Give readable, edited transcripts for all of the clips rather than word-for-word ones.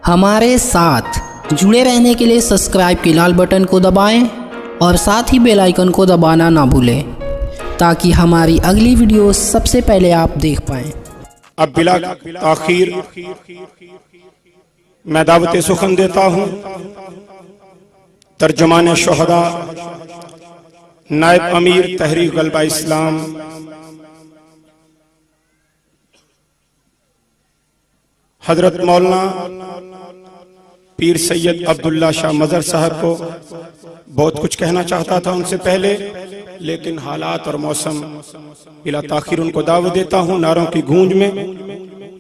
हमारे साथ जुड़े रहने के लिए सब्सक्राइब के लाल बटन को दबाएं और साथ ही बेल आइकन को दबाना ना भूलें ताकि हमारी अगली वीडियो सबसे पहले आप देख पाएं। अब बिला ताखीर मैं दावत सुखन देता हूँ तर्जुमान शुहदा नायब अमीर तहरीक गलबा इस्लाम हजरत मौलाना पीर सैयद अब्दुल्ला शाह मजहर साहब को बहुत कुछ कहना चाहता था उनसे पहले, लेकिन हालात और मौसम बिला ताखीर उनको दावत देता हूँ नारों की गूंज में।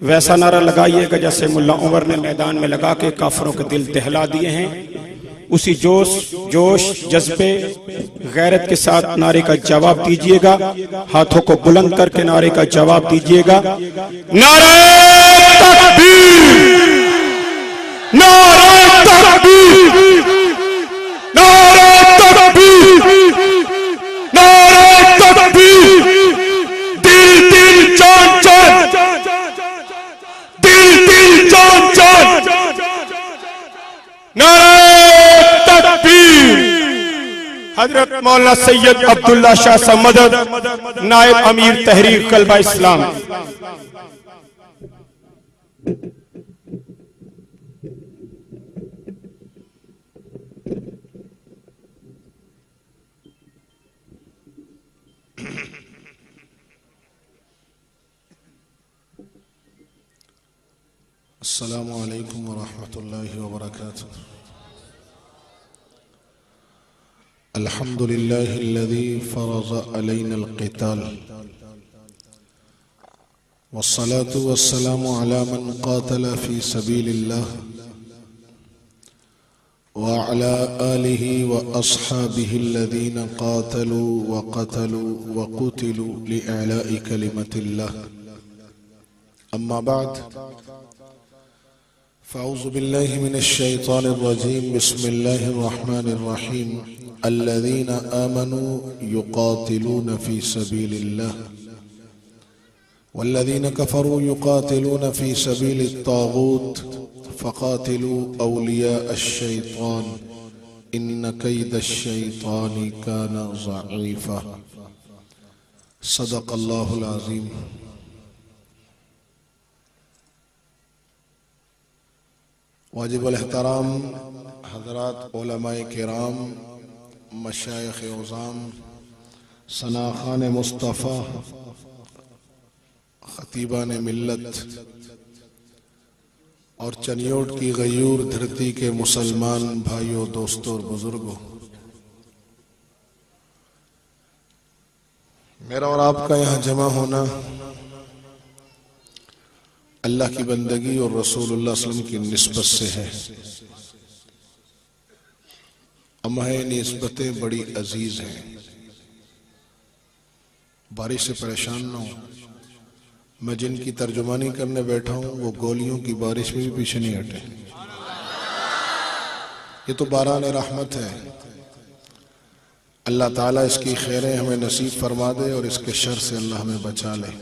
वैसा नारा लगाइएगा जैसे मुल्ला उमर ने मैदान में लगा के काफरों के दिल दहला दिए हैं। उसी जोश जज्बे गैरत के साथ नारे का जवाब दीजिएगा। हाथों को बुलंद करके नारे का जवाब दीजिएगा। नारे तकबीर, नारे तकबीर, नारे तकबीर, नारे तकबीर, दिल दिल जान जान, दिल दिल जान जान, नारे हजरत मौलाना सैयद अब्दुल्ला शाह साहब मदद नायब अमीर तहरीक गलबा इस्लाम। अस्सलामु अलैकुम व रहमतुल्लाहि व बरकातुहू। अल्हम्दुलिल्लाहिल्लज़ी फ़रज़ अलैना अल-क़िताल वस्सलातु वस्सलामु अला मन क़ातल फ़ी सबीलिल्लाह व अला आलिहि व अस्हाबिहि अल्लज़ीना क़ातलू व क़तलू व क़ुतिलू लिइलाइ कलिमतिल्लाह। अम्मा बाद फ़अऊज़ु बिल्लाहि मिनश शैतानिर रजीम। बिस्मिल्लाहिर रहमानिर रहीम। अल्लज़ीना आमनू युक़ातिलून फ़ी सबीलिल्लाह वल्लज़ीना कफ़रू युक़ातिलून फ़ी सबीलित ताग़ूत फ़क़ातिलू औलिया अश-शैतान इन्न कैदश-शैतानि कान ज़ईफ़ा। सदक़ल्लाहुल अज़ीम। वाजिबुल एहतराम हज़रात उलमाए किराम, मशाइख़ उज़ाम, सनाख़ान मुस्तफ़ा, ख़तीबान मिल्लत और चनियोट की गयूर धरती के मुसलमान भाइयों, दोस्तों और बुजुर्गों, मेरा और आपका यहाँ जमा होना अल्लाह की बंदगी और रसूलुल्लाह सल्लल्लाहु अलैहि वसल्लम की निस्बत से है। हमारी निस्बतें बड़ी अजीज हैं। बारिश से परेशान न हो। मैं जिनकी तर्जुमानी करने बैठा हूँ वो गोलियों की बारिश में भी पीछे नहीं हटे। ये तो बारान रहमत है। अल्लाह ताला इसकी खैरें हमें नसीब फरमा दे और इसके शर से अल्लाह हमें बचा ले।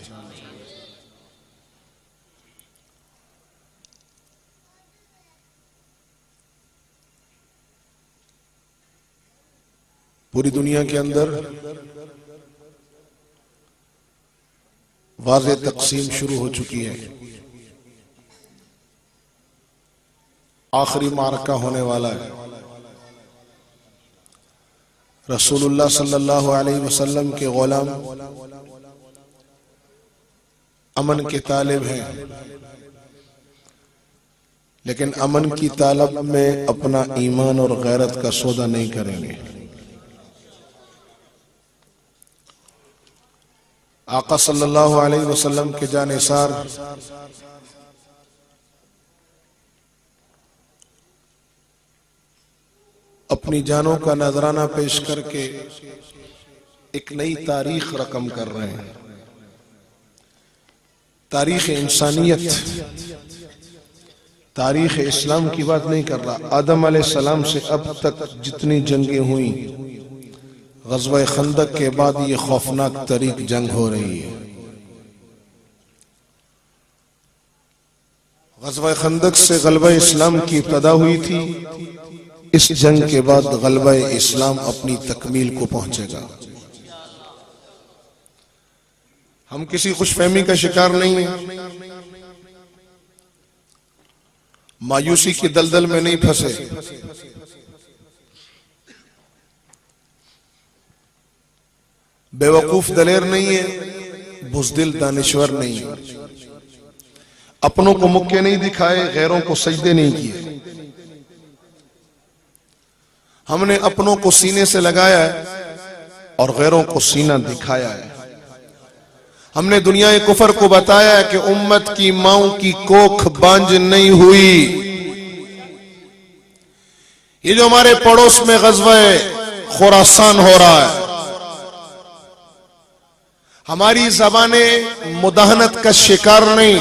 पूरी दुनिया के अंदर वाज़े तक़सीम शुरू हो चुकी है। आखिरी मारका होने वाला है। रसूलुल्लाह सल्लल्लाहु अलैहि वसल्लम के गुलाम अमन के तालिब हैं, लेकिन अमन की तालब में अपना ईमान और गैरत का सौदा नहीं करेंगे। आका सल्लल्लाहु अलैहि वसल्लम के जानिसार अपनी जानों का नजराना पेश करके एक नई तारीख रकम कर रहे हैं। तारीख इंसानियत, तारीख इस्लाम की बात नहीं कर रहा। आदम अलैहिस्सलाम से अब तक जितनी जंगें हुई, ग़ज़वा खंदक के बाद ये खौफनाक तरीक जंग हो रही है। ग़ज़वा खंदक से ग़लबा इस्लाम की इब्तिदा हुई थी। इस जंग के बाद ग़लबा इस्लाम अपनी तकमील को पहुंचेगा। हम किसी खुशफहमी का शिकार नहीं है, मायूसी की दलदल में नहीं फंसे। बेवकूफ दलेर नहीं है, बुज़दिल दानिश्वर नहीं है। अपनों को मुक्के नहीं दिखाए, गैरों को सजदे नहीं किए। हमने अपनों को सीने से लगाया है और गैरों को सीना दिखाया है। हमने दुनिया कुफर को बताया कि उम्मत की माओं की कोख बांझ नहीं हुई। ये जो हमारे पड़ोस में ग़ज़वा खुरासान हो रहा है, हमारी ज़बानें मुदाहनत का शिकार नहीं,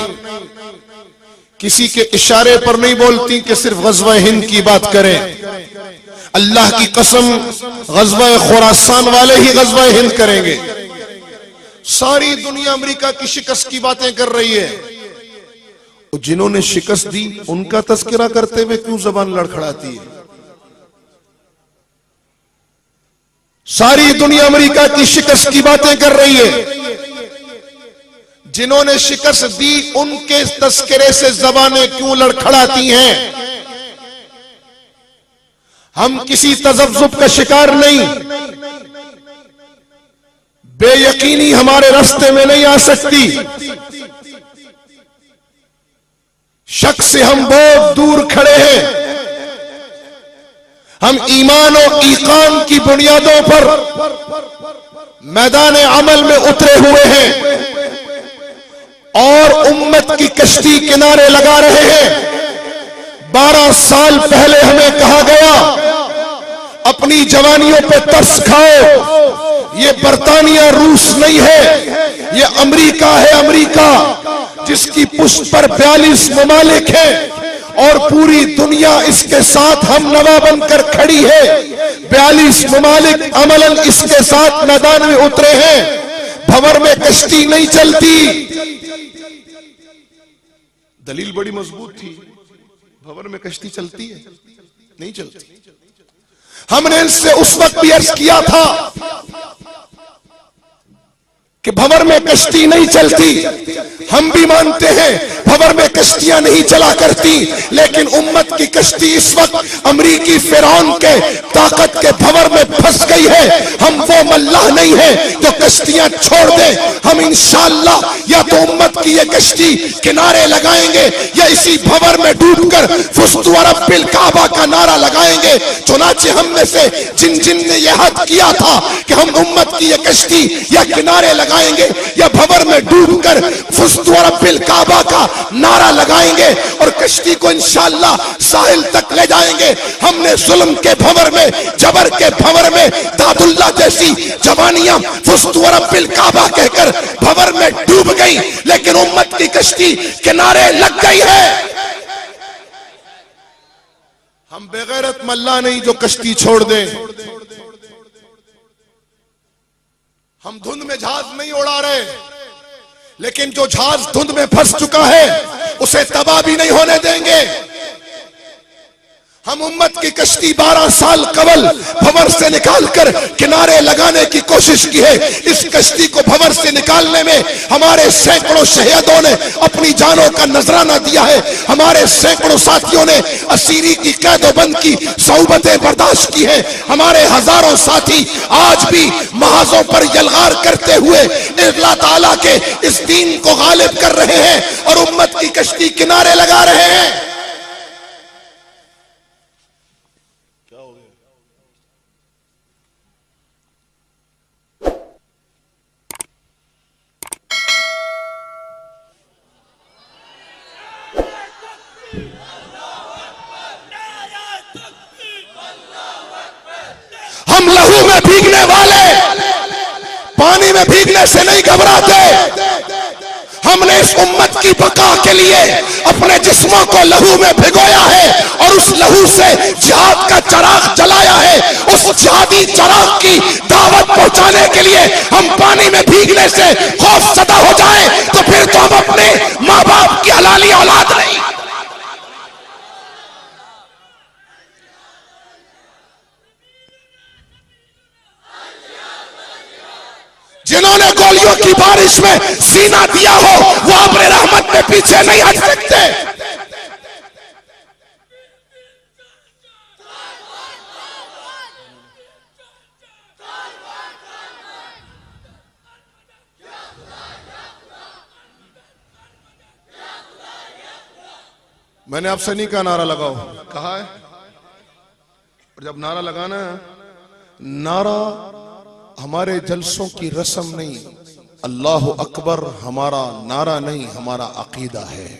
किसी के इशारे पर नहीं बोलती कि सिर्फ ग़ज़वा हिंद की बात करें। अल्लाह की कसम, ग़ज़वा खुरासान वाले ही ग़ज़वा हिंद करेंगे। सारी दुनिया अमेरिका की शिकस्त की बातें कर रही है, और जिन्होंने शिकस्त दी उनका तज़किरा करते हुए क्यों ज़बान लड़खड़ाती है? सारी दुनिया अमेरिका की शिकस्त की बातें कर रही है, जिन्होंने शिकस्त दी उनके तस्करे से ज़बानें क्यों लड़खड़ाती हैं? हम किसी तज़ब्ज़ुब का शिकार नहीं, बेयकीनी हमारे रास्ते में नहीं आ सकती। शक से हम बहुत दूर खड़े हैं। हम ईमान और ईकान की बुनियादों पर मैदान अमल में उतरे हुए हैं और उम्मत की कश्ती किनारे लगा रहे हैं। 12 साल पहले हमें कहा गया, अपनी जवानियों पे तरस खाओ, ये बरतानिया रूस नहीं है, ये अमेरिका है। अमेरिका जिसकी पुष्ट पर 42 ममालिक है और पूरी दुनिया इसके साथ हम नवा बनकर खड़ी है। 42 ममालिक अमलन इसके साथ मैदान में उतरे हैं। भंवर में कश्ती नहीं चलती। दलील बड़ी मजबूत थी, भंवर में कश्ती चलती है? नहीं चलती। हमने इनसे उस वक्त भी अर्ज किया था कि भंवर में कश्ती नहीं चलती। हम भी मानते हैं भंवर में कश्तियां नहीं चला करती, लेकिन उम्मत की कश्ती इस वक्त अमरीकी फिरौन के ताकत के भंवर में फंस गई है। हम वो मल्लाह नहीं है जो कश्तियां छोड़ दे। हम इंशाअल्लाह या तो उम्मत की ये कश्ती किनारे लगाएंगे या इसी भंवर में डूबकर फुस्तु रब्बिल काबा का नारा लगाएंगे। चुनाचे हम में से जिन जिन ने यह हद किया था कि हम उम्मत की ये कश्ती या किनारे लगाएंगे या भंवर में डूबकर फुस्तु रब्बिल काबा का नारा लगाएंगे और कश्ती को इंशाअल्लाह साहिल तक ले जाएंगे। हमने जुल्म के भंवर में, जबर के भंवर में दादुल्ला जैसी जवानियां फुस्तु रब्बिल काबा कहकर भंवर में डूब गई, लेकिन उम्मत की कश्ती किनारे लग गई है। हम बेगैरत मल्ला नहीं जो कश्ती छोड़ दें। हम धुंध में जहाज नहीं उड़ा रहे, लेकिन जो जहाज धुंध में फंस चुका है उसे तबाह भी नहीं होने देंगे। हम उम्मत की कश्ती 12 साल कबल भंवर से निकालकर किनारे लगाने की कोशिश की है। इस कश्ती को भंवर से निकालने में हमारे सैकड़ों शहीदों ने अपनी जानों का नजराना दिया है। हमारे सैकड़ों साथियों ने असीरी की कैदोबंद की सौबतें बर्दाश्त की है। हमारे हजारों साथी आज भी महाजों पर यलगार करते हुए अल्लाह ताला के इस दीन को गालिब कर रहे हैं और उम्मत की कश्ती किनारे लगा रहे हैं। हम लहू में भीगने वाले पानी में भीगने से नहीं घबराते। हमने इस उम्मत की बका के लिए अपने जिस्मों को लहू में भिगोया है और उस लहू से जिहाद का चिराग जलाया है। उस जिहादी चिराग की दावत पहुंचाने के लिए हम पानी में भीगने से खौफ सदा हो जाए तो फिर तो हम अपने माँ बाप की हलाली औलाद नहीं। जिन्होंने गोलियों की बारिश में सीना दिया हो वो अपने रहमत में पीछे नहीं हट सकते। मैंने आपसे नहीं कहा नारा लगाओ, कहा है। और जब नारा लगाना है, नारा हमारे जलसों की रस्म नहीं, अल्लाह अकबर हमारा नारा नहीं, हमारा अकीदा है।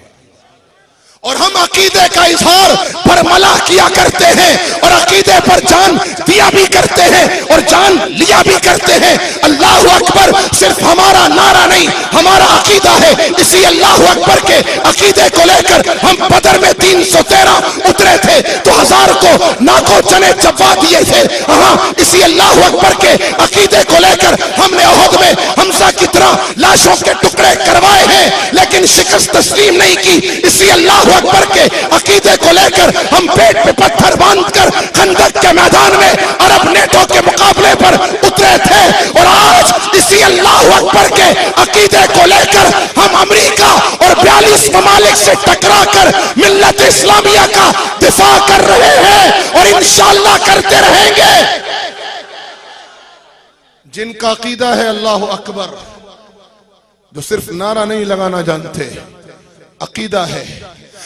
और हम अकीदे का इजहार बरमला किया करते हैं और अकीदे पर जान दिया भी करते हैं और जान लिया भी करते हैं। अल्लाह अकबर सिर्फ हमारा नारा नहीं, हमारा अकीदा है। इसी अल्लाह अकबर के अकीदे को लेकर हम बदर में 313 उतरे थे तो 1000 को नाको चने चबा दिए थे। हाँ, इसी अल्लाह अकबर के अकीदे को लेकर हमने ओहद में हमजा की तरह लाशों के टुकड़े करवाए हैं लेकिन शिकस्त तस्लीम नहीं की। इसी अल्लाह अकबर के अकीदे को लेकर हम पेट पे पत्थर बांधकर खंदक के मैदान में अरब नेटों के मुकाबले पर उतरे थे। और आज इसी अल्लाह अकबर के अकीदे को लेकर हम अमेरिका और 42 ममालिक से टकरा कर मिल्लत इस्लामिया का दिफा कर रहे हैं और इंशाअल्लाह करते रहेंगे। जिनका अकीदा है अल्लाह अकबर, जो सिर्फ नारा नहीं लगाना जानते, अकीदा है।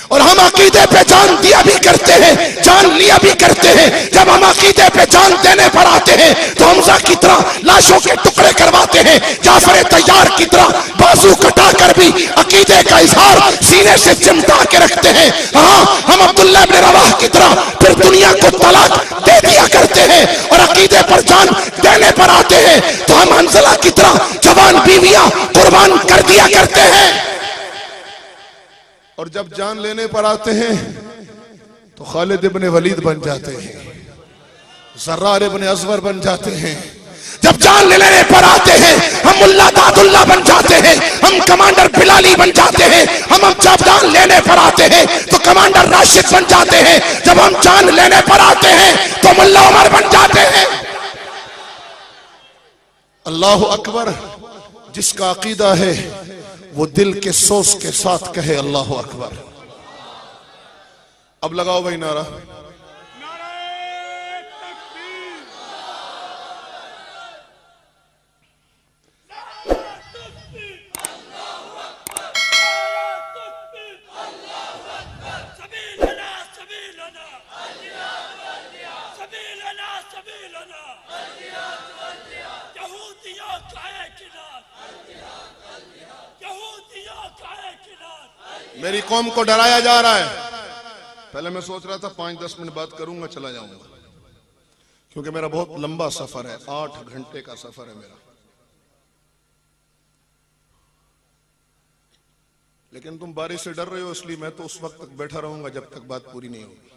और हम अकीदे पे जान दिया भी करते हैं, जान लिया भी करते हैं। जब हम अकीदे पे जान देने पर आते हैं तो हमजा की तरह लाशों के टुकड़े करवाते हैं, जाफर तैयार की तरह बाजू कटा कर भी अकीदे का इजहार सीने से चिमटा के रखते हैं। हाँ, हम अब्दुल्लाह इब्न रवाह की तरह फिर दुनिया को तलाक दे दिया करते हैं और अकीदे पर जान देने पर आते हैं तो हम हंजला की तरह जवान बीवियां कुर्बान कर दिया करते हैं। और जब जान लेने पर आते हैं तो खालिद इब्न वलीद बन जाते हैं, ज़र्रार इब्न अज़वर बन जाते हैं। जब जान लेने पर आते हैं हम मुल्ला दादुल्ला बन जाते हैं, हम कमांडर बिलाली बन जाते हैं। हम जब जान लेने पर आते हैं तो कमांडर राशिद बन जाते हैं। जब हम जान लेने पर आते हैं तो मुल्ला उमर बन जाते हैं। अल्लाह अकबर जिसका अकीदा है वो दिल के सोच के साथ कहे अल्लाह अकबर। अब लगाओ भाई नारा। मेरी कौम को डराया जा रहा है। पहले मैं सोच रहा था 5-10 मिनट बात करूंगा, चला जाऊंगा, क्योंकि मेरा बहुत लंबा सफर है, 8 घंटे का सफर है मेरा। लेकिन तुम बारिश से डर रहे हो इसलिए मैं तो उस वक्त तक बैठा रहूंगा जब तक बात पूरी नहीं होगी।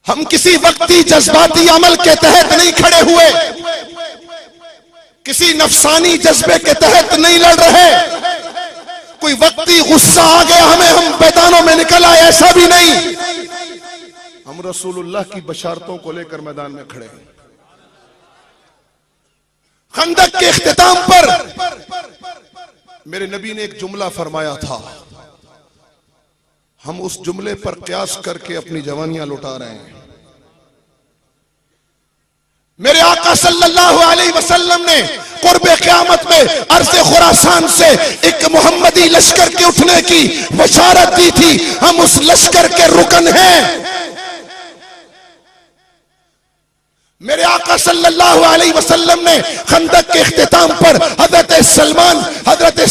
हम किसी वक्ती जज्बाती अमल के तहत नहीं खड़े हुए, किसी नफसानी जज्बे के तहत नहीं लड़ रहे। कोई वक्ती गुस्सा आ गया हमें, हम मैदानों में निकल आए, ऐसा भी नहीं। हम रसूलुल्लाह की बशारतों को लेकर मैदान में खड़े हैं। खंदक के इख्तिताम पर मेरे नबी ने एक जुमला फरमाया था, हम उस जुमले पर क्यास करके अपनी जवानियां लुटा रहे हैं। मेरे आका सल्लल्लाहु अलैहि वसल्लम ने कुर्बे क़यामत में अर्ज़े खुरासान से एक मोहम्मदी लश्कर के उठने की बशारत दी थी। हम उस लश्कर के रुकन हैं। मेरे आका सल्लल्लाहु अलैहि वसल्लम ने खंदक के इख्तिताम पर हजरत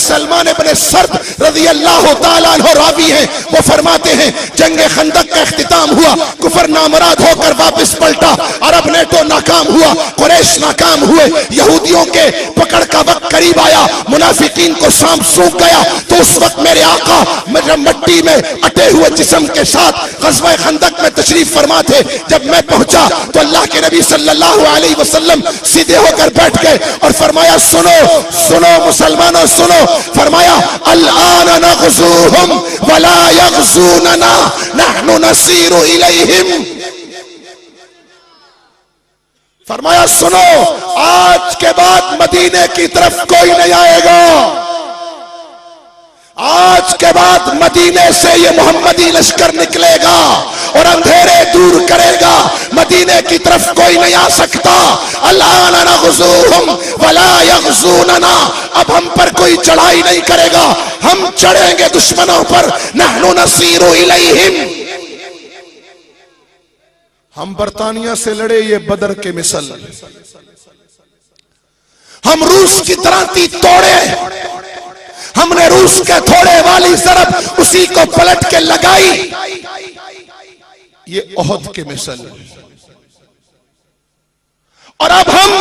सलमान इब्न सर्द रज़ी अल्लाह ताला अन्हु रावी हैं, वो फरमाते हैं जंग खंदक का इख्तिताम हुआ, कुफर नामराद होकर वापस पलटा, अरब नेटो नाकाम नाकाम हुआ, कुरैश नाकाम हुए, यहूदियों के पकड़ का वक्त करीब आया, मुनाफिकीन को सांप सूंघ गया, तो उस वक्त मेरे आका मट्टी में अटे हुए जिस्म के साथ ग़ज़वा खंदक में तशरीफ फरमा थे। जब मैं पहुंचा तो अल्लाह के नबी सल्लल्लाहु अलैहि वसल्लम सीधे होकर बैठ गए और फरमाया, सुनो सुनो मुसलमानों सुनो, फरमाया अल-आन नग़ज़ूहुम वला यग़ज़ूनना नहनु नसीरु इलैहिम। फरमाया सुनो, आज के बाद मदीने की तरफ कोई नहीं आएगा, आज के बाद मदीने से ये मोहम्मदी लश्कर निकलेगा और अंधेरे दूर करेगा, मदीने की तरफ कोई नहीं आ सकता। अल-आन नग़ज़ूहुम वला यग़ज़ूनना, अब हम पर कोई चढ़ाई नहीं करेगा, हम चढ़ेंगे दुश्मनों पर। नहनु नसीरु इलैहिम, हम बरतानिया से लड़े ये बदर के मिसल, हम रूस की तराती तोड़े, हमने रूस के थोड़े वाली ज़रब उसी को पलट के लगाई, ये ओहद के मिसल। और अब हम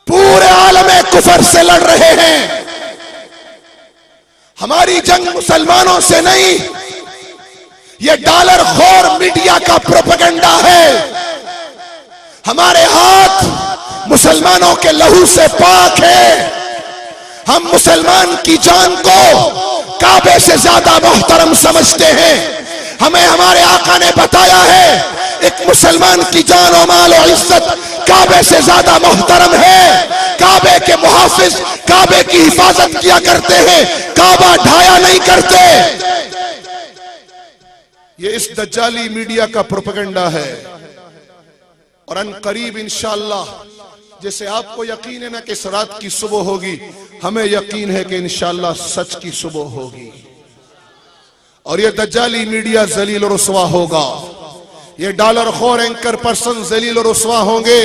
पूरे आलमे कुफर से लड़ रहे हैं। हमारी जंग मुसलमानों से नहीं, ये डॉलर खोर मीडिया का प्रोपेगेंडा है। हमारे हाथ मुसलमानों के लहू से पाक है। हम मुसलमान की जान को काबे से ज्यादा मोहतरम समझते हैं। हमें हमारे आका ने बताया है, एक मुसलमान की जान और माल और इज्जत काबे से ज्यादा मोहतरम है। काबे के मुहाफिज काबे की हिफाजत किया करते हैं, काबा ढाया नहीं करते। ये इस दज्जाली मीडिया का प्रोपेगेंडा है। और अन करीब इंशाअल्लाह, जैसे आपको यकीन है ना कि इस रात की सुबह होगी, हमें यकीन है कि इंशाअल्लाह सच की सुबह होगी। और ये दज्जाली मीडिया जलील और रुसवा होगा। ये डॉलर खोर एंकर पर्सन जलील और रुसवा होंगे।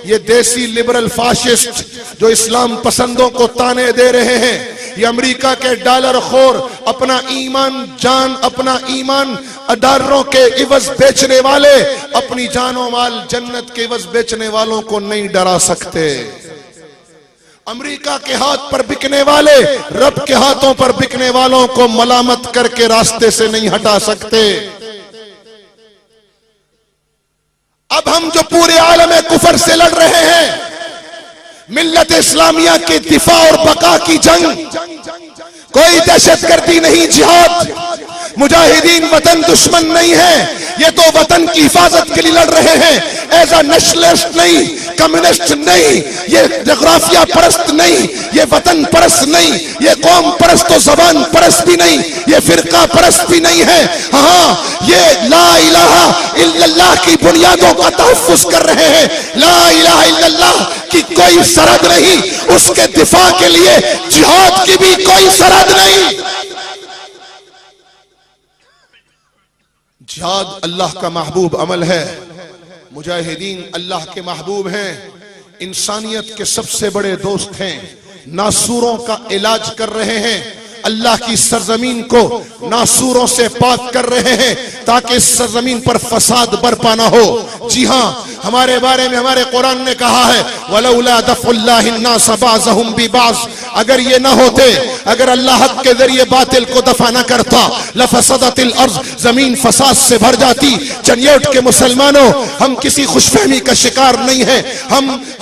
ये देसी लिबरल फाशिस्ट जो इस्लाम पसंदों को ताने दे रहे हैं, ये अमेरिका के डॉलर खोर अपना ईमान जान, अपना ईमान डॉलरों के इवज बेचने वाले, अपनी जानो माल जन्नत के इवज बेचने वालों को नहीं डरा सकते। अमेरिका के हाथ पर बिकने वाले रब के हाथों पर बिकने वालों को मलामत करके रास्ते से नहीं हटा सकते। अब हम जो पूरे आलम कुफर से लड़ रहे हैं, मिल्लत इस्लामिया के दिफा और बका की जंग, कोई दहशतगर्दी नहीं, जिहाद, मुजाहिदीन वतन दुश्मन नहीं है। ये तो वतन की हिफाजत के लिए लड़ रहे हैं। एज अ नेशनलिस्ट नहीं, कम्युनिस्ट नहीं, ये जोग्राफिया परस्त नहीं, ये वतन परस्त नहीं, ये कौम परस्त तो जबान परस्त भी नहीं, ये फिरका परस्त भी नहीं है। हाँ, ये ला इलाहा इल्लल्लाह की बुनियादों का तहफ्फुज़ कर रहे हैं। ला इलाहा इल्लल्लाह की कोई सरहद नहीं, उसके दिफा के लिए जिहाद की भी कोई सरहद नहीं। जिहाद अल्लाह का महबूब अमल है, मुजाहिदीन अल्लाह के महबूब हैं, इंसानियत के सबसे बड़े दोस्त हैं, नासूरों का इलाज कर रहे हैं, अल्लाह की सरजमीन को नासूरों से पाक कर रहे हैं ताकि इस सरजमीन पर फसाद बरपा ना हो। जी हाँ, हमारे बारे में हमारे कुरान ने कहा है, वलौला दफ़ुल्लाहि अन्नास बाज़हुम बिबाज़, अगर ये ना होते, अगर अल्लाह हक के जरिए बातिल को दफा न करता, लफसदतिल अर्ज़, जमीन फसाद से भर जाती। चनियोट के मुसलमानों, हम किसी खुशफहमी का शिकार नहीं है,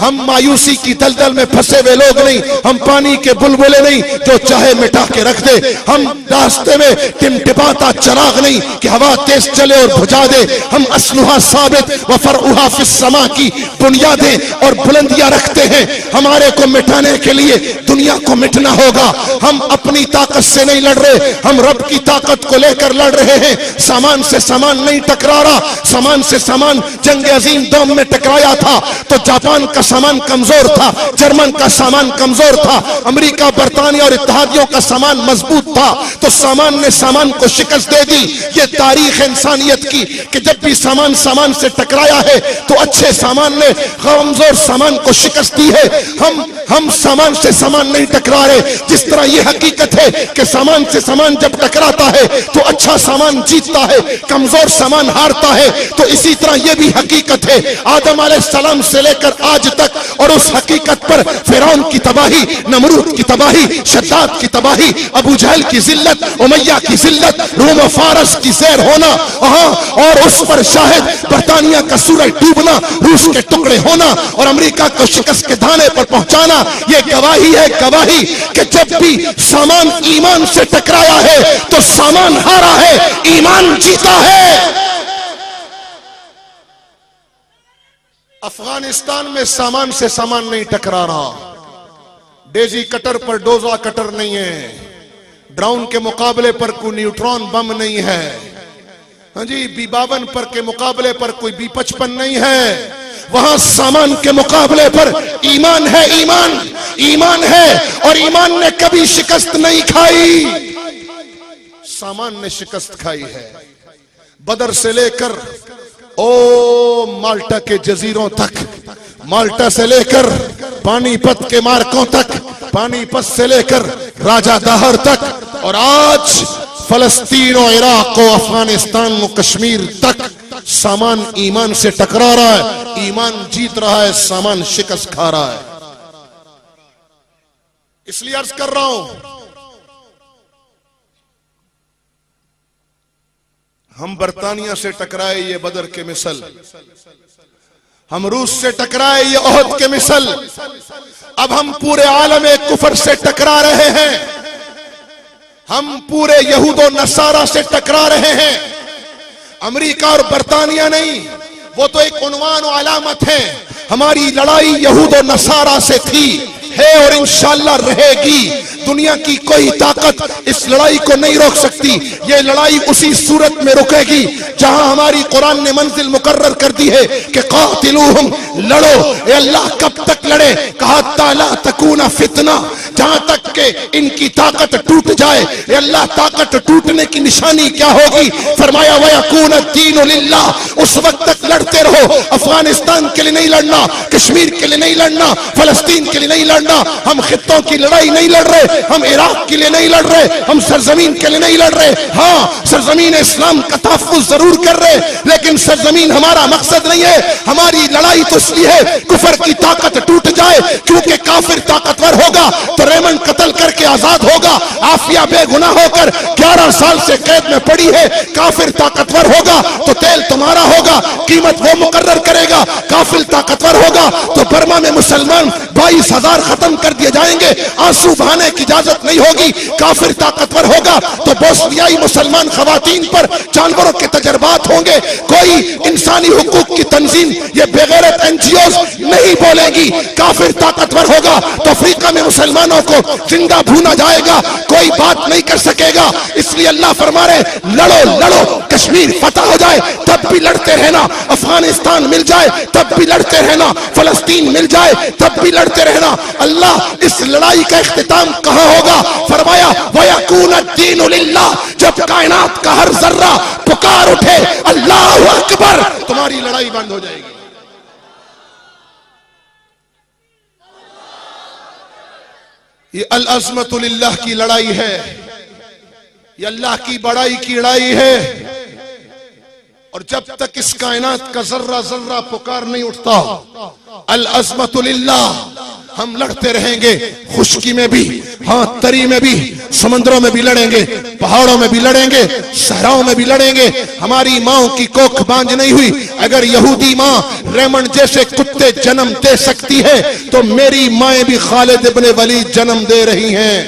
हम मायूसी की दलदल में फंसे हुए लोग नहीं, हम पानी के बुलबुले नहीं जो चाहे मिटा के रख दे, हम रास्ते में टिमटिमाता चराग नहीं कि हवा तेज चले और बुझा दे, हम अस्लुहा साबित व फरउहा फिस समा की बुनियादें और बुलंदियां रखते हैं। हमारे को मिटाने के लिए दुनिया को मिटना होगा। हम अपनी ताकत से नहीं लड़ रहे, हम रब की ताकत को लेकर लड़ रहे हैं। सामान से सामान नहीं टकरा रहा, सामान से सामान जंग अजीम दोम में टकराया था तो जापान का सामान कमजोर था, जर्मन का सामान कमजोर था, अमेरिका, बरतानिया और इत्तेहादियों का सामान मजबूत था, तो सामान ने सामान को शिकस्त दे दी। ये तारीख इंसानियत की कि जब भी सामान सामान से टकराया है तो अच्छे सामान ने कमजोर सामान को शिकस्त दी है। हम सामान से सामान नहीं टकरा रहे। जिस तरह ये हकीकत है कि सामान से सामान जब टकराता है तो अच्छा सामान जीतता है, कमजोर सामान हारता है, तो इसी तरह ये भी हकीकत है आदम अलैहिस्सलाम से लेकर आज तक। और उस हकीकत पर फिरौन की तबाही, नमरूद की तबाही, शद्दाद की तबाही, अबू जहल की जिल्लत, उमैया की जिल्लत, रोम फारस की सैर होना, और उस पर शायद बरतानिया का सूरज डूबना, रूस के टुकड़े होना और अमेरिका को शिकस्त के धाने पर पहुंचाना, ये गवाही है, गवाही कि जब भी सामान ईमान से टकराया है तो सामान हारा है, ईमान जीता है। अफगानिस्तान में सामान से सामान नहीं टकरा रहा। डेजी कटर पर डोजा कटर नहीं है, ड्रोन के मुकाबले पर कोई न्यूट्रॉन बम नहीं है, हाँ जी, B-52 पर के मुकाबले पर कोई B-55 नहीं है। वहां सामान के मुकाबले पर ईमान है, ईमान है, और ईमान ने कभी शिकस्त नहीं खाई, सामान ने शिकस्त खाई है। बदर से लेकर माल्टा के जजीरों तक, माल्टा से लेकर पानीपत के मार्कों तक, पानीपत से लेकर राजा दाहर तक, और आज फलस्तीन और इराक और अफगानिस्तान और कश्मीर तक सामान ईमान से टकरा रहा है, ईमान जीत रहा है, सामान शिकस्त खा रहा है। इसलिए अर्ज कर रहा हूं, हम बरतानिया से टकराए ये बदर के मिसल, हम रूस से टकराए ये ओहद के मिसल, अब हम पूरे आलम कुफर से टकरा रहे हैं, हम पूरे यहूद और नसारा से टकरा रहे हैं। अमेरिका और बरतानिया नहीं, वो तो एक उन्वान और अलामत है। हमारी लड़ाई यहूद और नसारा से थी, है और इंशाअल्लाह रहेगी। दुनिया की कोई ताकत इस लड़ाई को नहीं रोक सकती। ये लड़ाई उसी सूरत में रुकेगी जहां हमारी कुरान ने मंजिल मुकर्रर कर दी है कि कातिलूहुम, लड़ो। ए अल्लाह कब तक लड़े? कहा ताला तकूना फितना, जहां तक के इनकी ताकत टूट जाए। ए अल्लाह ताकत टूटने की निशानी क्या होगी? फरमाया वयकून दीनु लिल्लाह, उस वक्त तक लड़ते रहो। अफगानिस्तान के लिए नहीं लड़ना, कश्मीर के लिए नहीं लड़ना, फलस्तीन के लिए नहीं लड़ना, हम खित्तों की लड़ाई नहीं लड़ रहे, हम इराक के लिए नहीं लड़ रहे, हम सरजमीन के लिए नहीं लड़ रहे। हाँ, सरजमीन इस्लाम का तहफ्फुज़ जरूर कर रहे, लेकिन सरजमीन हमारा मकसद नहीं है। हमारी लड़ाई तो इसलिए है कुफर की ताकत टूट जाए, क्योंकि काफिर ताकतवर होगा तो रेमन कत्ल करके आजाद होगा। आफिया बेगुनाह होकर 11 साल से कैद में पड़ी है, काफिर ताकतवर होगा तो तेल तुम्हारा होगा, कीमत वो मुकर्रर करेगा। काफिर ताकतवर होगा तो बर्मा में मुसलमान 22,000 खत्म कर दिए जाएंगे, आंसू बहाने की इजाजत नहीं होगी। काफिर ताकतवर होगा तो बोस्नियाई मुसलमान खवातीन पर जानवरों के तजर्बात होंगे। कोई इंसानी हुकूक की तंजीम ये बेगैरत NGOs नहीं बोलेगी। काफिर ताकतवर होगा तो अफ्रीका में मुसलमानों को जिंदा भूना जाएगा, कोई बात नहीं कर सकेगा। इसलिए अल्लाह फरमा रहे लड़ो लड़ो, कश्मीर फतह हो जाए तब भी लड़ते रहना, अफगानिस्तान मिल जाए तब भी लड़ते रहना, फलस्तीन मिल जाए तब भी लड़ते रहना। अल्लाह इस लड़ाई का इख्तिताम कहां होगा? फरमाया वयकून दीनु लिल्लाह, जब कायनात का हर जर्रा पुकार उठे अल्लाहु अकबर, तुम्हारी लड़ाई बंद हो जाएगी। ये अल अज़मतु लिल्लाह की लड़ाई है, ये अल्लाह की बड़ाई की लड़ाई है। और जब तक इस कायनात का जर्रा जर्रा पुकार नहीं उठता, अल अज़मतु लिल्लाह, हम लड़ते रहेंगे। खुश्की में भी, हाँ तरी में भी, समंदरों में भी लड़ेंगे, पहाड़ों में भी लड़ेंगे, सहराओं में भी लड़ेंगे। हमारी माओ की कोख बांझ नहीं हुई। अगर यहूदी माँ रेमंड जैसे कुत्ते जन्म दे सकती है तो मेरी माएं भी खालिद इब्ने वलीद जन्म दे रही हैं।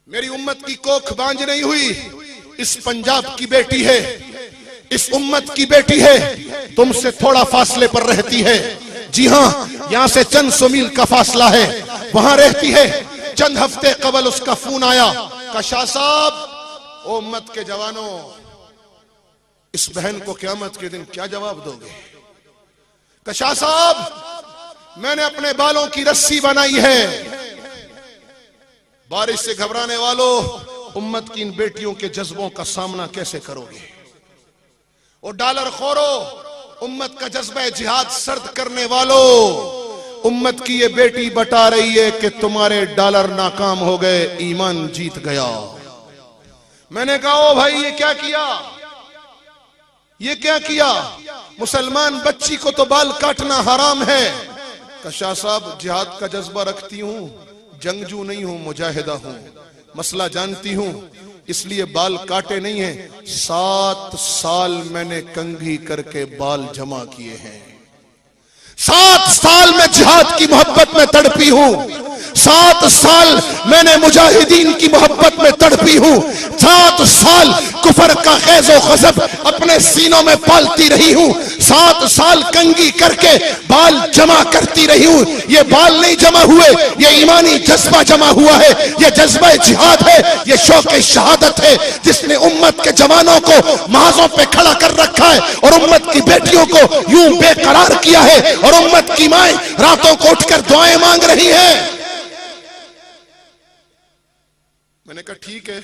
मेरी उम्मत की कोख बांझ नहीं हुई। इस पंजाब की बेटी है, इस उम्मत की बेटी है, तुमसे थोड़ा फासले पर रहती है। जी हाँ, यहां से चंद सौ मील का फासला है, वहां रहती है। चंद हफ्ते कबल उसका फोन आया, कशा साहब, ओ उम्मत के जवानों, इस बहन को क़यामत के दिन क्या जवाब दोगे? कशा साहब, मैंने अपने बालों की रस्सी बनाई है। बारिश से घबराने वालों, उम्मत की इन बेटियों के जज्बों का सामना कैसे करोगे? ओ डॉलर खोरो, उम्मत का जज्बा जिहाद सर्द करने वालों, उम्मत की ये बेटी बता रही है कि तुम्हारे डॉलर नाकाम हो गए, ईमान जीत गया। मैंने कहा ओ भाई ये क्या किया, ये क्या किया? मुसलमान बच्ची को तो बाल काटना हराम है। शाह साहब जिहाद का जज्बा रखती हूं, जंगजू नहीं हूं, मुजाहिदा हूं, मसला जानती हूं, इसलिए बाल काटे नहीं है। 7 साल मैंने कंघी करके बाल जमा किए हैं। 7 साल में जिहाद की मोहब्बत में तड़पी हूं। 7 साल मैंने मुजाहिदीन की मोहब्बत में तड़पी हूं। 7 साल कुफर का खैज़ो ग़ज़ब अपने सीनों में पालती रही हूं। 7 साल कंघी करके बाल जमा करती रही हूं। ये बाल नहीं जमा हुए, ये ईमानी जज्बा जमा हुआ है, ये जज्बा जिहाद है, ये शौक़ शहादत है जिसने उम्मत के जवानों को महाजों पे खड़ा कर रखा है और उम्मत की बेटियों को यूं बेकरार किया है और उम्मत की माएं रातों को उठकर दुआएं मांग रही हैं। मैंने कहा ठीक है,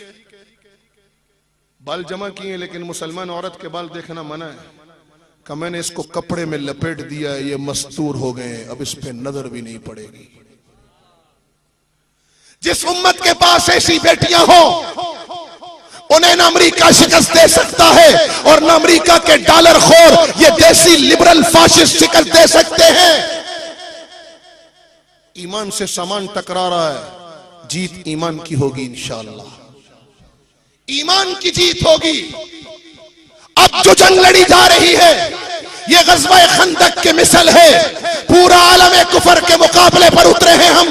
बाल जमा किए लेकिन मुसलमान औरत के बाल देखना मना है। कि मैंने इसको कपड़े में लपेट दिया है, ये मस्तूर हो गए, अब इस पे नजर भी नहीं पड़ेगी। जिस उम्मत के पास ऐसी बेटियां हो उन्हें ना अमेरिका शिकस्त दे सकता है और ना अमेरिका के डॉलर खोर ये देसी लिबरल फाशिस्ट शिकस्त दे सकते हैं। ईमान से सामान टकरा रहा है, जीत ईमान की होगी इंशाअल्लाह, ईमान की जीत होगी। अब जो जंग लड़ी जा रही है ये ग़ज़वा खंदक के मिसल है। पूरा आलम कुफर के मुकाबले पर उतरे हैं हम।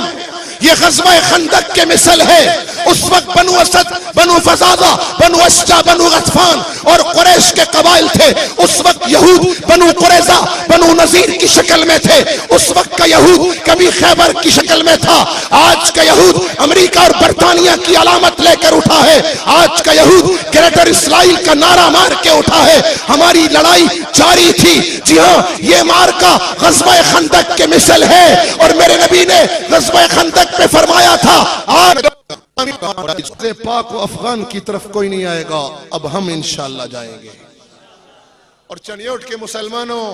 ये ग़ज़वा खंदक के मिसल है। उस वक्त बनु असद, बनु फज़ाज़ा, बनु अश्जा, बनु गतफ़ान और कुरैश के कबाइल थे। उस वक्त यहूद बनु कुरैज़ा, बनु नज़ीर की शक्ल में थे। उस वक्त का यहूद कभी खैबर की शक्ल में था। आज का यहूद अमेरिका और बरतानिया की अलामत लेकर उठा है। आज का यहूद ग्रेटर इस्राइल का नारा मार के उठा है। हमारी लड़ाई जारी थी। जी हाँ, ये मार्का ग़ज़वा खंदक के मिसल है और मेरे नबी ने ग़ज़वा खंदक पे फरमाया था आज पाक अफगान की तरफ कोई नहीं आएगा, अब हम इंशाअल्लाह जाएंगे। और चनियोट के मुसलमानों,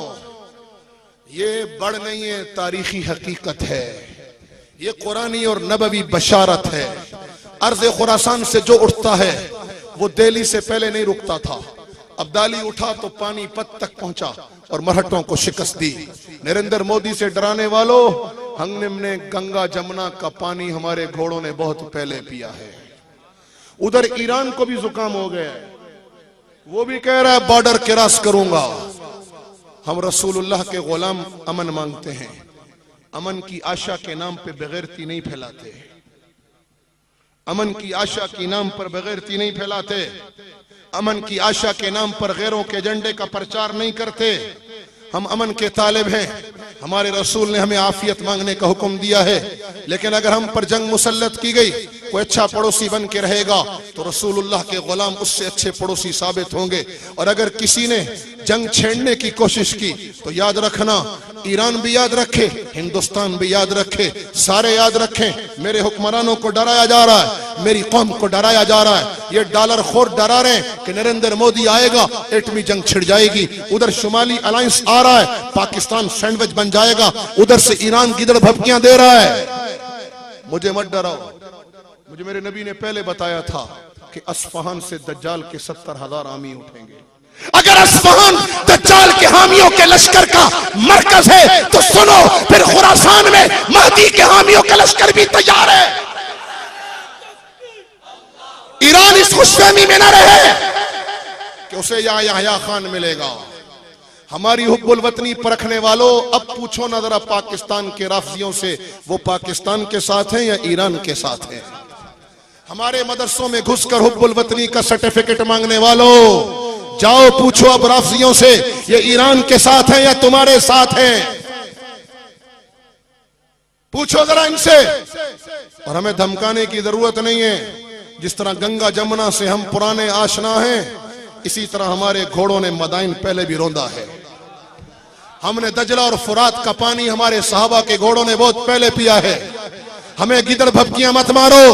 ये बड़ नहीं है, तारीखी हकीकत है, ये कुरानी और नबवी बशारत है। अर्ज़ खुरासान से जो उठता है वो दिल्ली से पहले नहीं रुकता था। अब्दाली उठा तो पानीपत तक पहुंचा और मराठों को शिकस्त दी। नरेंद्र मोदी से डराने वालों, हमने गंगा जमुना का पानी हमारे घोड़ों ने बहुत पहले पिया है। उधर ईरान को भी जुकाम हो गया है, वो भी कह रहा है बॉर्डर क्रॉस करूंगा। हम रसूलुल्लाह के गुलाम अमन मांगते हैं, अमन की आशा के नाम पे बेगैरती नहीं फैलाते, अमन की आशा के नाम पर बेगैरती नहीं फैलाते, अमन की आशा के नाम पर गैरों के एजेंडे का प्रचार नहीं करते। हम अमन के तालिब हैं। हमारे रसूल ने हमें आफियत मांगने का हुक्म दिया है, लेकिन अगर हम पर जंग मुसल्लत की गई, कोई अच्छा पड़ोसी बन के रहेगा तो रसूलुल्लाह के गुलाम उससे अच्छे पड़ोसी साबित होंगे। और अगर किसी ने जंग छेड़ने की कोशिश की तो याद रखना, ईरान भी याद रखे, हिंदुस्तान भी याद रखे, सारे याद रखें। मेरे हुक्मरानों को डराया जा रहा है, मेरी कौम को डराया जा रहा है। ये डॉलर खोर डरा रहे हैं कि नरेंद्र मोदी आएगा एटमी जंग छिड़ जाएगी। उधर शुमाली अलायंस आ रहा है, पाकिस्तान सैंडविच बन जाएगा। उधर से ईरान गिदड़ भभकियां दे रहा है। मुझे मत डराओ। मुझे मेरे नबी ने पहले बताया था कि अस्फहान से दज्जाल के 70,000 आमी उठेंगे। अगर अस्फहान दज्जाल के हामियों के लश्कर का मरकज है तो सुनो, फिर खुरासान में महदी के हामियों का लश्कर भी तैयार है। ईरान इस खुशफहमी में न रहे कि उसे याह्या खान मिलेगा। हमारी हुब्बुल वतनी परखने वालों, अब पूछो ना जरा पाकिस्तान के राफजियों से, वो पाकिस्तान के साथ हैं या ईरान के साथ हैं? हमारे मदरसों में घुसकर हुब्बुल वतनी का सर्टिफिकेट मांगने वालों, जाओ पूछो अब राफजियों से, ये ईरान के साथ हैं या तुम्हारे साथ हैं? पूछो जरा इनसे। और हमें धमकाने की जरूरत नहीं है। जिस तरह गंगा जमुना से हम पुराने आशना हैं, इसी तरह हमारे घोड़ों ने मदाइन पहले भी रौंदा है। हमने दजला और फुरात का पानी हमारे सहाबा के घोड़ों ने बहुत पहले पिया है। हमें गिदड़ भभकियां मत मारो।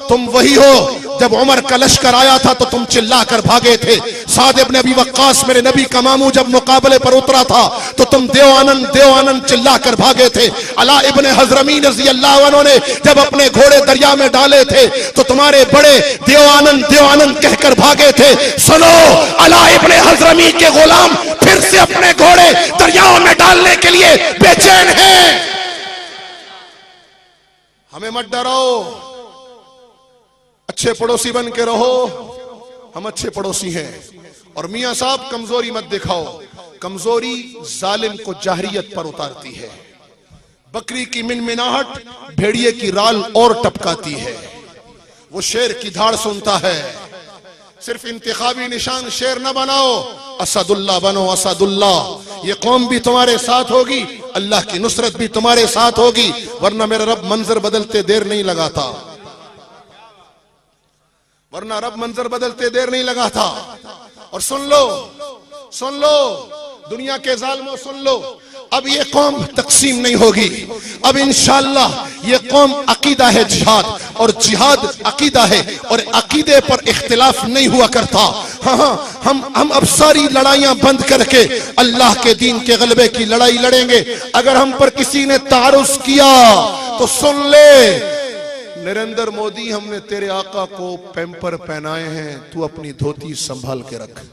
तुम वही हो जब उमर का लश्कर आया था तो तुम चिल्ला कर भागे थे। साद इब्न अबी वक्कास मेरे नबी का मामू जब मुकाबले पर उतरा था तो तुम देव आनंद चिल्ला कर भागे थे। अला इब्न हज़रमी रज़ी अल्लाह अन्हु ने जब अपने घोड़े दरिया में डाले थे तो तुम्हारे बड़े देव आनंद कहकर भागे थे। सुनो, अला इब्न हज़रमी के गुलाम फिर से अपने घोड़े दरियाओं में डालने के लिए बेचैन हैं। हमें मत डराओ, अच्छे पड़ोसी बन के रहो। हम अच्छे पड़ोसी हैं। और मियां साहब कमजोरी मत दिखाओ, कमजोरी जालिम को जाहरियत पर उतारती है। बकरी की मिनमिनाहट भेड़िए की राल और टपकाती है। वो शेर की धाड़ सुनता है। सिर्फ इंतखाबी निशान शेर न बनाओ, असदुल्लाह बनो, असदुल्लाह। ये कौम भी तुम्हारे साथ होगी, अल्लाह की नुसरत भी तुम्हारे साथ होगी। वरना मेरा रब मंजर बदलते देर नहीं लगाता, वरना रब मंजर बदलते देर नहीं लगाता। और सुन लो दुनिया के जालिमों, सुन लो, अब ये कौम तकसीम नहीं होगी। अब इंशाअल्लाह ये कौम अकीदा है जिहाद, और जिहाद अकीदा है, और अकीदे पर इख्तिलाफ नहीं हुआ करता। हाँ, हम अब सारी लड़ाइयां बंद करके अल्लाह के दीन के गलबे की लड़ाई लड़ेंगे। अगर हम पर किसी ने तारुस किया तो सुन ले, नरेंद्र मोदी, हमने तेरे आका को पैम्पर पहनाए हैं, तू अपनी धोती संभाल के रख।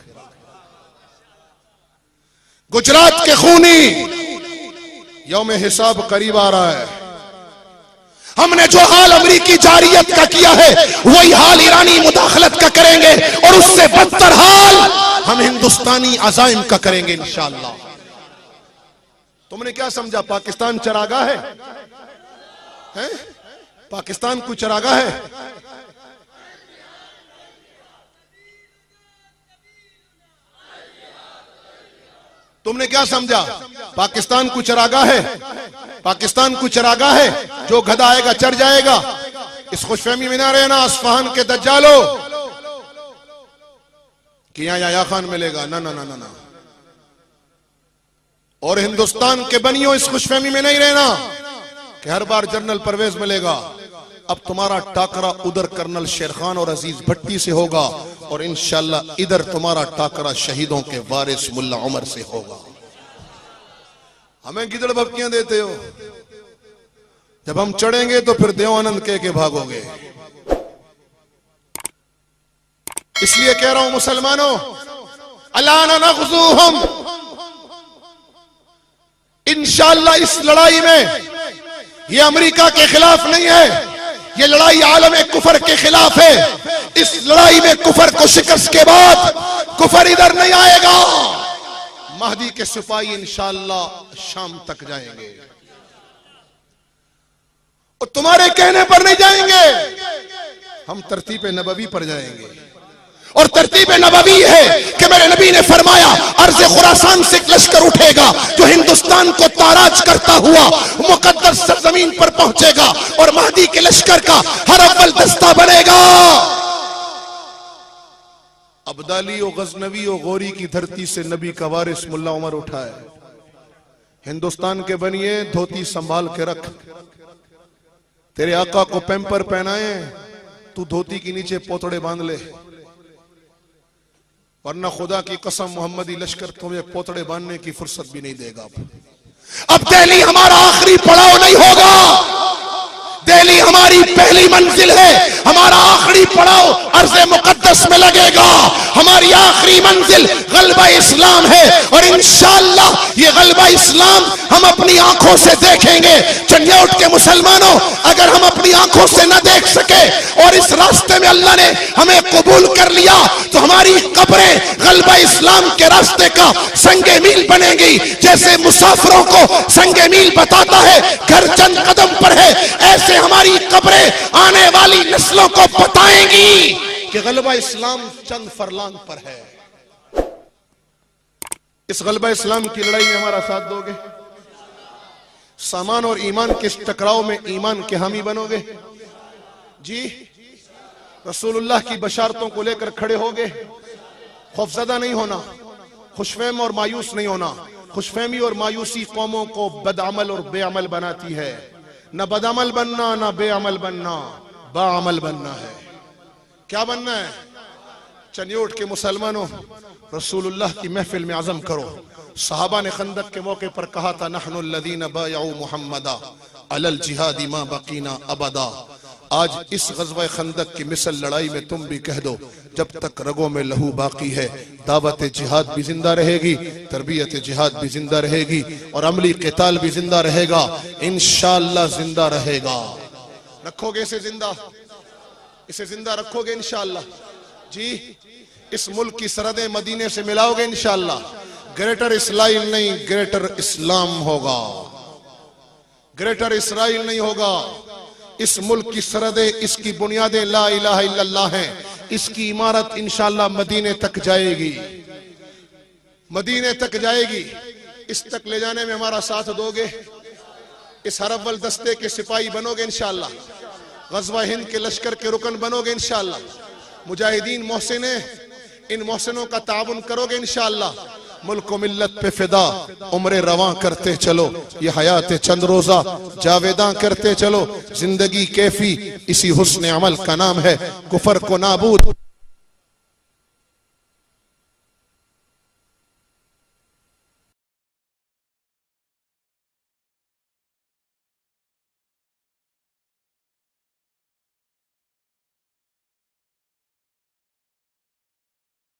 गुजरात के खूनी, यौम हिसाब करीब आ रहा है। हमने जो हाल अमरीकी जारियत का किया है वही हाल ईरानी मुदाखलत का करेंगे, और उससे बदतर हाल हम हिंदुस्तानी अजाइम का करेंगे इंशाअल्लाह। तुमने क्या समझा पाकिस्तान चरागाह है? पाकिस्तान कोई चरागाह है? तुमने क्या समझा पाकिस्तान को चरागाह है? पाकिस्तान को चरागाह है, जो गधा आएगा चढ़ जाएगा। इस खुशफहमी में ना रहना अस्फहान के दज्जालो कि यहां या खान मिलेगा। ना ना ना ना ना। और हिंदुस्तान के बनियों, इस खुशफहमी में नहीं रहना कि हर बार जनरल परवेज मिलेगा। अब तुम्हारा टाकरा उधर कर्नल शेर खान और अजीज भट्टी से होगा, और इंशाअल्लाह इधर तुम्हारा टाकरा शहीदों के वारिस मुल्ला उमर से होगा। हमें गिदड़ भपकियां देते हो, जब हम चढ़ेंगे तो फिर देव आनंद कह के भागोगे। इसलिए कह रहा हूं मुसलमानों, अल्लाह ना नग़ज़ूहुम, इंशाअल्लाह इस लड़ाई में ये अमेरिका के खिलाफ नहीं है, ये लड़ाई आलम कुफर के खिलाफ है। इस लड़ाई में कुफर को शिकस्त के बाद कुफर इधर नहीं आएगा। महदी के सिपाही इंशाअल्लाह शाम तक जाएंगे, और तुम्हारे कहने पर नहीं जाएंगे, हम तरतीब नबवी पर जाएंगे। और तरतीब नबवी है कि मेरे नबी ने फरमाया अर्ज़ खुरासान से लश्कर उठेगा जो हिंदुस्तान को ताराज करता हुआ मुकद्दस सरजमीन पर पहुंचेगा, और महदी के लश्कर का हर अव्वल दस्ता बनेगा। अब्दाली और गजनवी और गौरी की धरती से नबी का वारिस मुल्ला उमर उठा है। हिंदुस्तान के बनिए, धोती संभाल के रख। तेरे आका को पैम्पर पहनाए, तू धोती के नीचे पोतड़े बांध ले, वरना खुदा की कसम मोहम्मदी लश्कर तुम्हें पोतड़े बांधने की फुर्सत भी नहीं देगा। अब दिल्ली हमारा आखिरी पड़ाव नहीं होगा, दिल्ली हमारी पहली मंजिल है। हमारा आखिरी पड़ाव अर्ज़े मुक़द्दस में लगेगा। हमारी आखिरी मंजिल गलबा इस्लाम है, और इंशाअल्लाह ये गलबा इस्लाम हम अपनी आंखों से देखेंगे। चंडियाउट के मुसलमानों, अगर हम अपनी आंखों से न देख सके और इस रास्ते में अल्लाह ने हमें कबूल कर लिया, तो हमारी कब्रें गलबा इस्लाम के रास्ते का संगे मील बनेंगी। जैसे मुसाफिरों को संगे मील बताता है घर चंद कदम पर है, ऐसे हमारी कब्रें आने वाली नस्लों को बताएंगी कि गलबा इस्लाम चंद फरलांग पर है। इस गलबा इस्लाम की लड़ाई में हमारा साथ दोगे? सामान और ईमान के इस टकराव में ईमान के हामी बनोगे? जी, रसूलुल्लाह की बशारतों को लेकर खड़े होगे? खौफजदा नहीं होना, खुशफहम और मायूस नहीं होना। खुशफहमी और मायूसी कौमों को बदअमल और बेअमल बनाती है। न बदअमल बनना, न बेअमल बनना, बाअमल बनना है। क्या बनना है? चलिए उठ के मुसलमानों रसूलुल्लाह की महफिल में आज़म करो। सहाबा ने खंदक के मौके पर कहा था, नहनुल्लज़ीना बायऊ मुहम्मदा अलल जिहादी मा बकीना अबदा। आज इस ग़ज़वा खंदक की मिसल लड़ाई में तुम भी कह दो, जब तक रगों में लहू बाकी है दावत जिहाद भी जिंदा रहेगी, तरबियत जिहाद भी जिंदा रहेगी और अमली क़िताल भी जिंदा रहेगा, इंशाअल्लाह जिंदा रहेगा। रखोगे इसे जिंदा? इसे जिंदा रखोगे इंशाअल्लाह? जी, इस मुल्क की सरहदें मदीने से मिलाओगे इंशाअल्लाह? ग्रेटर इस्राइल नहीं, ग्रेटर इस्लाम होगा। ग्रेटर इस्राइल नहीं होगा। इस मुल्क की सरहदें, इसकी बुनियादें ला इलाहा इल्लल्लाह हैं। इसकी इमारत इंशाअल्लाह मदीने तक जाएगी, मदीने तक जाएगी। इस तक ले जाने में हमारा साथ दोगे? इस हरअव्वल दस्ते के सिपाही बनोगे इंशाअल्लाह? ग़ज़वा हिंद के लश्कर के रुकन बनोगे इंशाअल्लाह? मुजाहिदीन मोहसिन, इन मोहसिनों का ताउन करोगे इंशाअल्लाह? मुल्क व मिल्लत पे फिदा उम्र रवां करते चलो, ये हयात चंद रोजा जावेदा करते चलो। जिंदगी कैफी इसी हुस्न अमल का नाम है, कुफर को नाबूद